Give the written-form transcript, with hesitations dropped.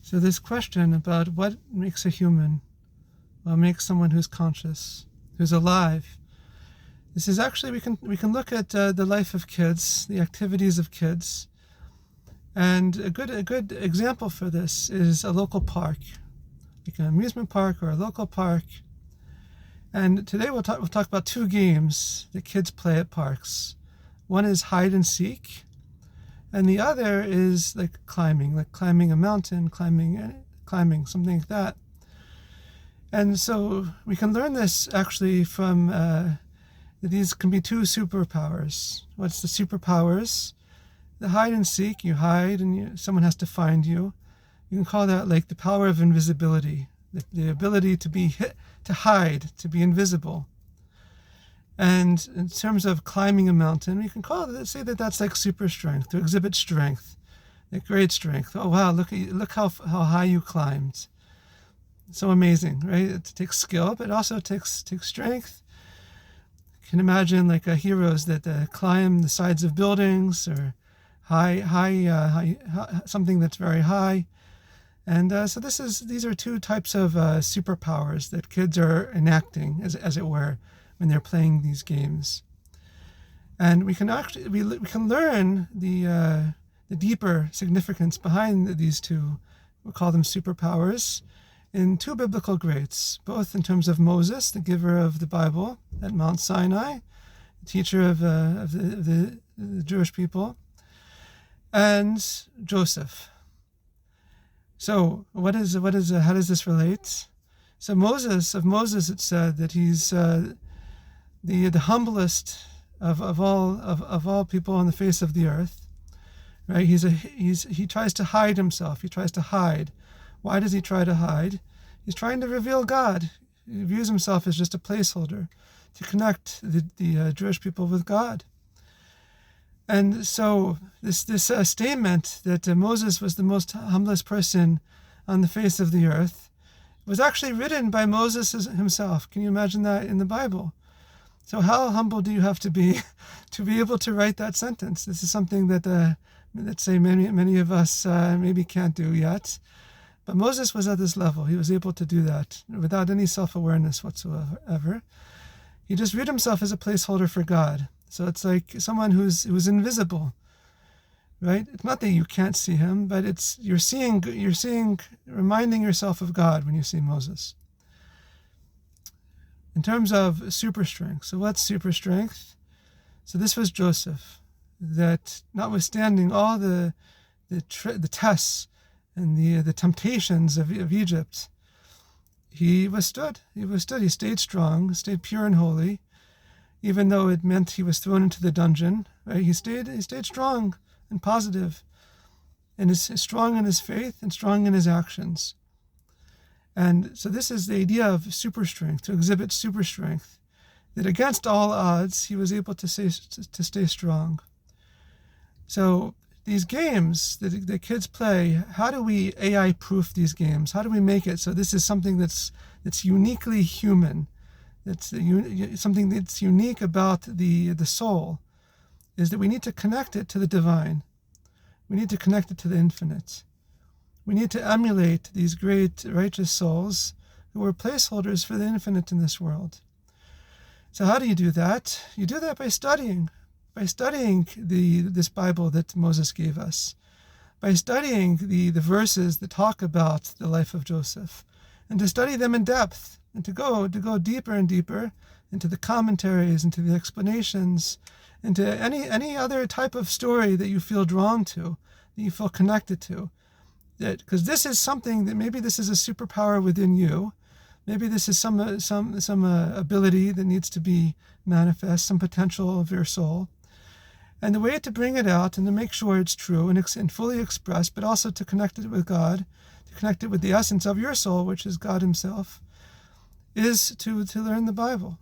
So this question about what makes a human, what makes someone who's conscious, who's alive. This is actually, we can look at the life of kids, the activities of kids, and a good example for this is a local park, like an amusement park or a local park. And today we'll talk about two games that kids play at parks. One is hide and seek, and the other is like climbing a mountain, climbing something like that. And so we can learn this actually from these can be two superpowers. What's the superpowers? The hide and seek, you hide and someone has to find you. You can call that like the power of invisibility, the ability to hide, to be invisible. And in terms of climbing a mountain, we can say that that's like super strength, to exhibit strength, like great strength. Oh wow, look how high you climbed. So amazing, right? It takes skill, but also takes strength. You can imagine like heroes that climb the sides of buildings or high something that's very high. And so these are two types of superpowers that kids are enacting, as it were, when they're playing these games. And we can learn the deeper significance behind these two. We'll call them superpowers in two biblical greats, both in terms of Moses, the giver of the Bible at Mount Sinai, teacher of the Jewish people, and Joseph. So how does this relate? So of Moses it said that he's the humblest of all people on the face of the earth. Right? He tries to hide himself. He tries to hide. Why does he try to hide? He's trying to reveal God. He views himself as just a placeholder to connect the Jewish people with God. And so this statement that Moses was the most humblest person on the face of the earth was actually written by Moses himself. Can you imagine that in the Bible? So how humble do you have to be able to write that sentence? This is something that let's say many of us maybe can't do yet. But Moses was at this level. He was able to do that without any self-awareness whatsoever. He just viewed himself as a placeholder for God. So it's like someone who's invisible, right? It's not that you can't see him, but you're reminding yourself of God when you see Moses. In terms of super strength, so what's super strength? So this was Joseph, that notwithstanding all the tests and the temptations of Egypt, he withstood. He stayed strong, stayed pure and holy, even though it meant he was thrown into the dungeon. Right? He stayed strong and positive, and is strong in his faith and strong in his actions. And so this is the idea of super strength, to exhibit super strength, that against all odds, he was able to stay strong. So these games that kids play, how do we AI-proof these games? How do we make it so this is something that's uniquely human? That's something that's unique about the soul, is that we need to connect it to the divine. We need to connect it to the infinite. We need to emulate these great righteous souls who were placeholders for the infinite in this world. So how do you do that? You do that by studying this Bible that Moses gave us, by studying the verses that talk about the life of Joseph, and to study them in depth, and to go deeper and deeper into the commentaries, into the explanations, into any other type of story that you feel drawn to, that you feel connected to. Because this is something that maybe this is a superpower within you. Maybe this is some ability that needs to be manifest, some potential of your soul. And the way to bring it out and to make sure it's true and fully expressed, but also to connect it with God, to connect it with the essence of your soul, which is God himself, is to learn the Bible.